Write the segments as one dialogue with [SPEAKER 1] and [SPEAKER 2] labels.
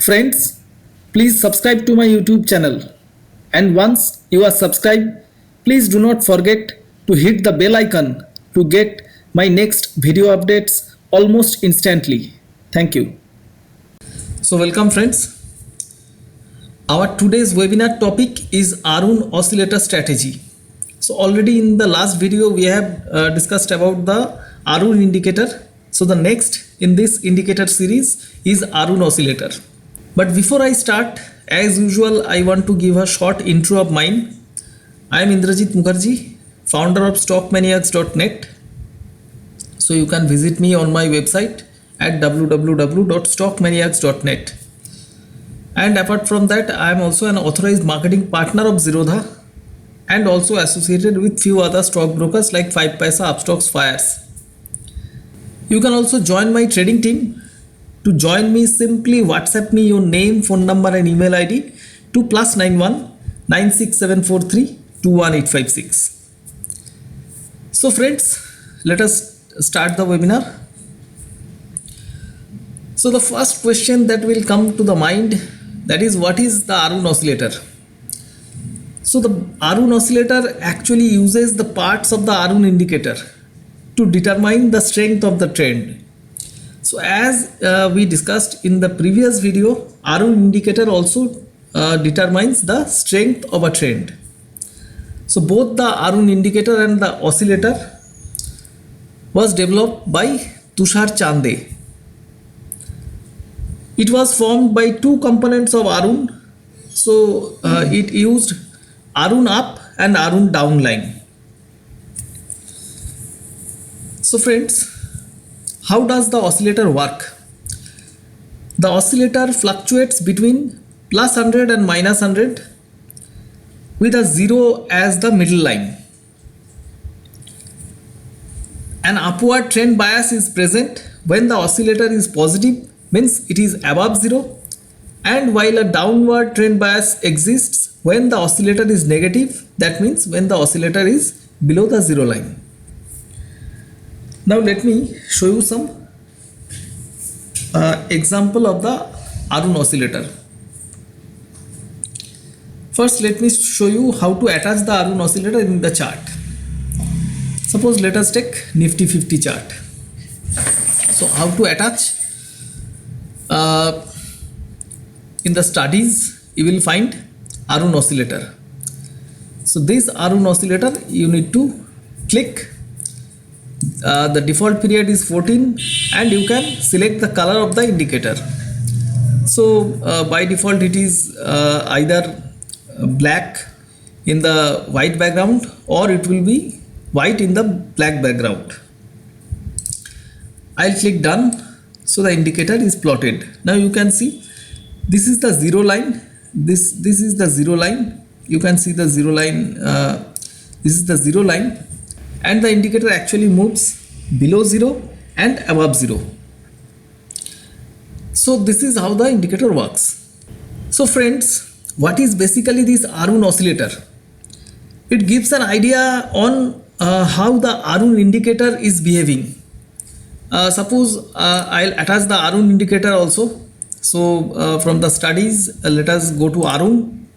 [SPEAKER 1] Friends, please subscribe to my YouTube channel. And once you are subscribed, please do not forget to hit the bell icon to get my next video updates almost instantly. Thank you. So welcome friends. Our today's webinar topic is Arun oscillator strategy. So already in the last video we have discussed about the Arun indicator. So the next in this indicator series is Arun oscillator. But before I start, as usual, I want to give a short intro of mine. I am Indrajit Mukherjee, founder of stockmaniacs.net. So you can visit me on my website at www.stockmaniacs.net. And apart from that, I am also an authorized marketing partner of Zerodha and also associated with few other stockbrokers like 5paisa, Upstocks, Fires. You can also join my trading team. To join me, simply WhatsApp me your name, phone number and email ID to +91 96743 21856. So friends, let us start the webinar. So the first question that will come to the mind, that is, what is the Arun oscillator? So the Arun oscillator actually uses the parts of the Arun indicator to determine the strength of the trend. So as we discussed in the previous video, Arun indicator also determines the strength of a trend. So both the Arun indicator and the oscillator was developed by Tushar Chande. It was formed by two components of Arun. So it used Arun up and Arun down line. So friends, how does the oscillator work? The oscillator fluctuates between +100 and -100 with a 0 as the middle line. An upward trend bias is present when the oscillator is positive, means it is above 0, and while a downward trend bias exists when the oscillator is negative, that means when the oscillator is below the 0 line. Now let me show you some example of the Arun oscillator. First, let me show you how to attach the Arun oscillator in the chart. Suppose let us take Nifty 50 chart. So how to attach? In the studies you will find Arun oscillator. So this Arun oscillator you need to click. The default period is 14 and you can select the color of the indicator. So by default it is either black in the white background or it will be white in the black background. I'll click done. So the indicator is plotted. Now you can see this is the 0 line. This is the 0 line. You can see the 0 line. This is the 0 line. And the indicator actually moves below 0 and above 0. So this is how the indicator works. So friends, what is basically this Arun oscillator? It gives an idea on how the Arun indicator is behaving. Suppose I'll attach the Arun indicator also. So from the studies, let us go to Arun.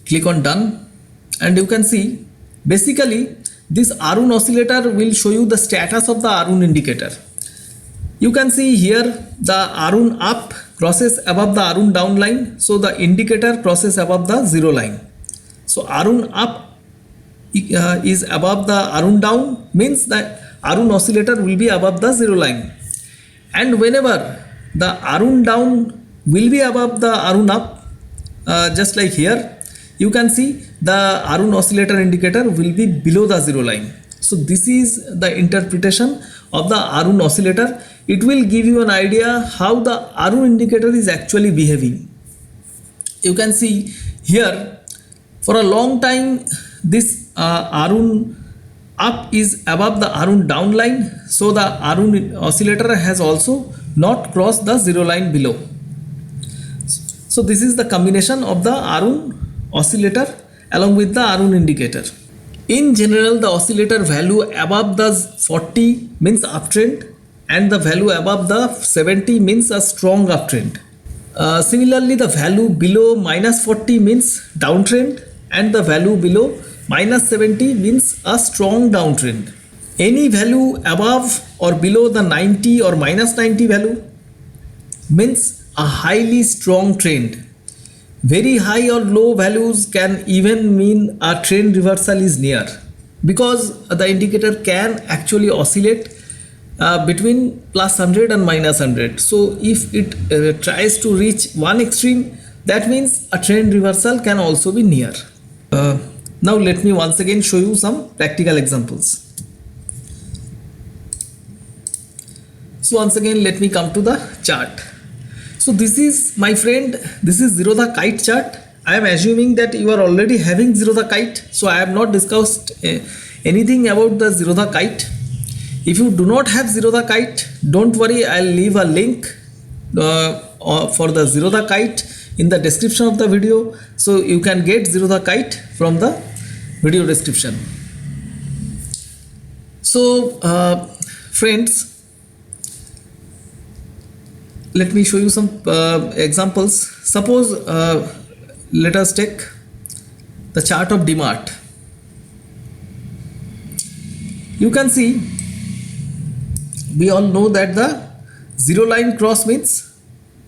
[SPEAKER 1] Click on done. And you can see basically this Arun oscillator will show you the status of the Arun indicator. You can see here the Arun up crosses above the Arun down line. So the indicator crosses above the 0 line. So Arun up is above the Arun down, means that Arun oscillator will be above the 0 line. And whenever the Arun down will be above the Arun up, just like here, you can see the Arun oscillator indicator will be below the 0 line. So this is the interpretation of the Arun oscillator. It will give you an idea how the Arun indicator is actually behaving. You can see here for a long time this Arun up is above the Arun down line. So the Arun oscillator has also not crossed the 0 line below. So this is the combination of the Arun oscillator along with the Arun indicator. In general, the oscillator value above the 40 means uptrend and the value above the 70 means a strong uptrend. Similarly, the value below minus 40 means downtrend, and the value below minus 70 means a strong downtrend. Any value above or below the 90 or minus 90 value means a highly strong trend. Very high or low values can even mean a trend reversal is near, because the indicator can actually oscillate between plus 100 and minus 100. So if it tries to reach one extreme, that means a trend reversal can also be near. Now let me once again show you some practical examples. So once again let me come to the chart. So this is, my friend, this is Zerodha Kite chart. I am assuming that you are already having Zerodha Kite, so I have not discussed anything about the Zerodha Kite. If you do not have Zerodha Kite, don't worry, I'll leave a link for the Zerodha Kite in the description of the video, so you can get Zerodha Kite from the video description. So friends, let me show you some examples. Suppose let us take the chart of DMart. You can see, we all know that the zero line cross means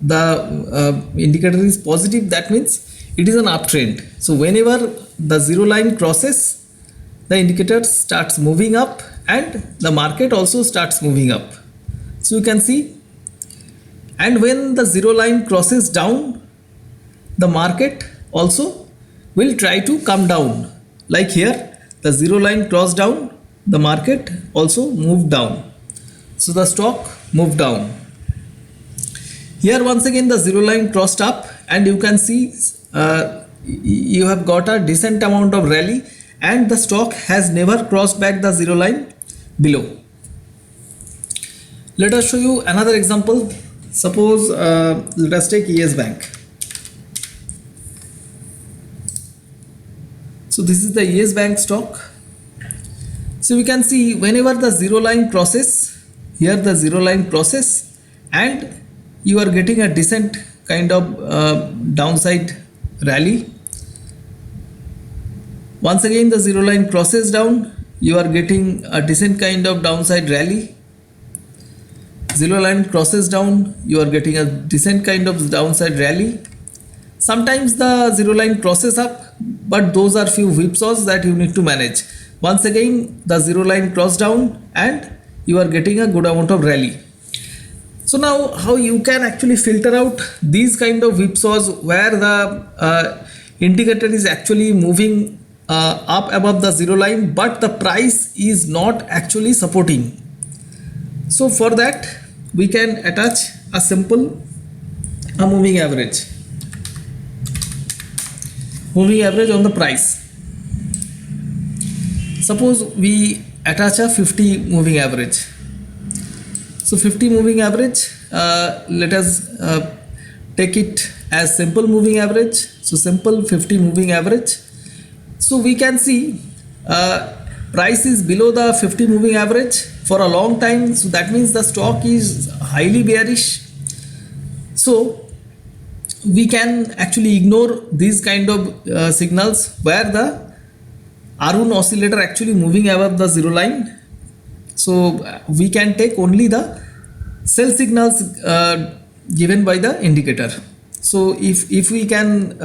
[SPEAKER 1] the indicator is positive, that means it is an uptrend. So whenever the zero line crosses, the indicator starts moving up and the market also starts moving up. So you can see, and when the zero line crosses down, the market also will try to come down. Like here, the zero line crossed down, the market also moved down. So the stock moved down. Here once again the zero line crossed up, and you can see you have got a decent amount of rally, and the stock has never crossed back the zero line below. Let us show you another example. Suppose let us take Yes Bank. So this is the Yes Bank stock. So we can see whenever the zero line crosses, here the zero line crosses, and you are getting a decent kind of downside rally. Once again the zero line crosses down, you are getting a decent kind of downside rally. Zero line crosses down, you are getting a decent kind of downside rally. Sometimes the zero line crosses up, but those are few whipsaws that you need to manage. Once again the zero line crossed down and you are getting a good amount of rally. So now how you can actually filter out these kind of whipsaws where the indicator is actually moving up above the zero line, but the price is not actually supporting. So for that we can attach a simple moving average on the price. Suppose we attach a 50 moving average. So 50 moving average, let us take it as simple moving average. So simple 50 moving average. So we can see price is below the 50 moving average for a long time, so that means the stock is highly bearish. So we can actually ignore these kind of signals where the Arun oscillator actually moving above the zero line. So we can take only the sell signals given by the indicator. So if we can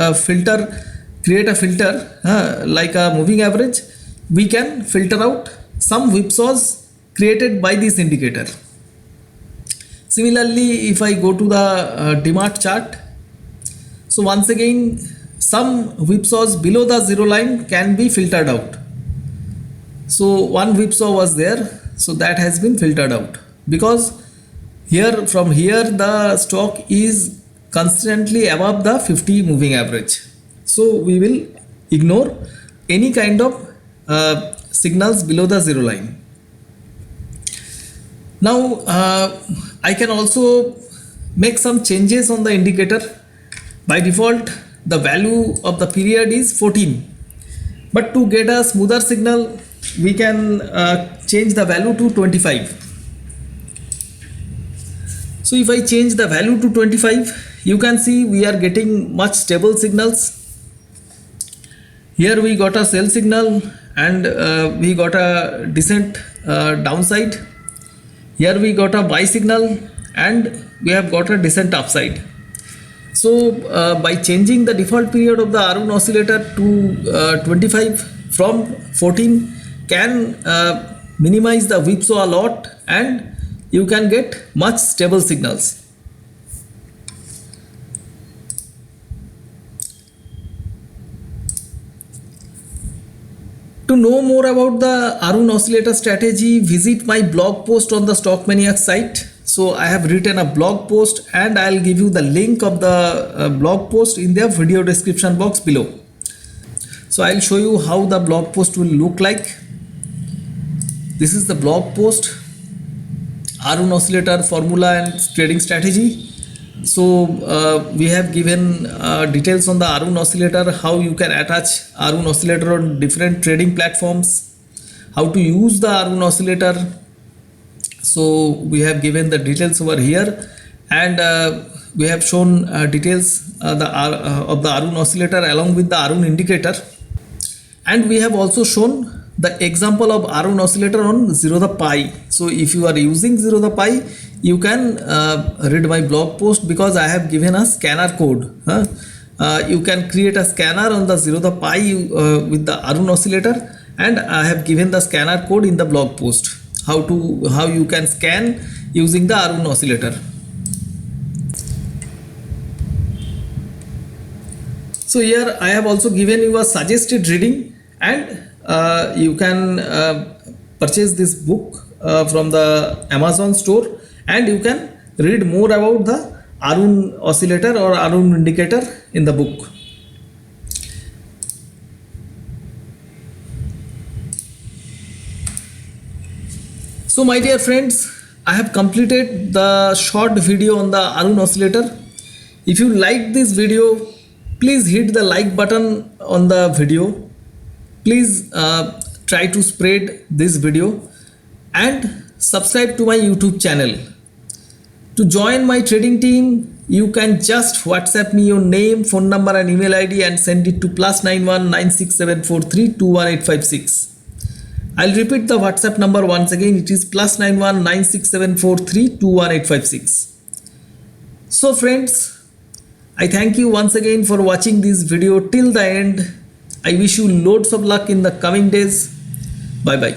[SPEAKER 1] create a filter like a moving average, we can filter out some whipsaws created by this indicator. Similarly, if I go to the DMart chart, so once again some whipsaws below the zero line can be filtered out. So one whipsaw was there, so that has been filtered out, because from here the stock is constantly above the 50 moving average. So we will ignore any kind of signals below the zero line. Now I can also make some changes on the indicator. By default the value of the period is 14, but to get a smoother signal we can change the value to 25. So if I change the value to 25, you can see we are getting much stable signals. Here we got a sell signal and we got a decent downside. Here we got a buy signal and we have got a decent upside. So by changing the default period of the Arun oscillator to 25 from 14 can minimize the whipsaw a lot and you can get much stable signals. To know more about the Arun oscillator strategy, visit my blog post on the Stock Maniac site. So I have written a blog post and I'll give you the link of the blog post in the video description box below. So I'll show you how the blog post will look like. This is the blog post, Arun oscillator formula and trading strategy. So we have given details on the Arun oscillator, how you can attach Arun oscillator on different trading platforms, how to use the Arun oscillator. So we have given the details over here and we have shown details of the Arun oscillator along with the Arun indicator, and we have also shown the example of Arun oscillator on Zerodha Pi. So if you are using Zerodha Pi, you can read my blog post because I have given a scanner code. You can create a scanner on the Zerodha Pi with the Arun oscillator, and I have given the scanner code in the blog post. How you can scan using the Arun oscillator. So here I have also given you a suggested reading, and you can purchase this book from the Amazon store, and you can read more about the Arun oscillator or Arun indicator in the book. So my dear friends, I have completed the short video on the Arun oscillator. If you like this video, please hit the like button on the video. Please try to spread this video and subscribe to my YouTube channel. To join my trading team, you can just WhatsApp me your name, phone number and email ID and send it to +91 96743 21856. I'll repeat the WhatsApp number once again. It is +91 96743 21856. So friends, I thank you once again for watching this video till the end. I wish you loads of luck in the coming days. Bye bye.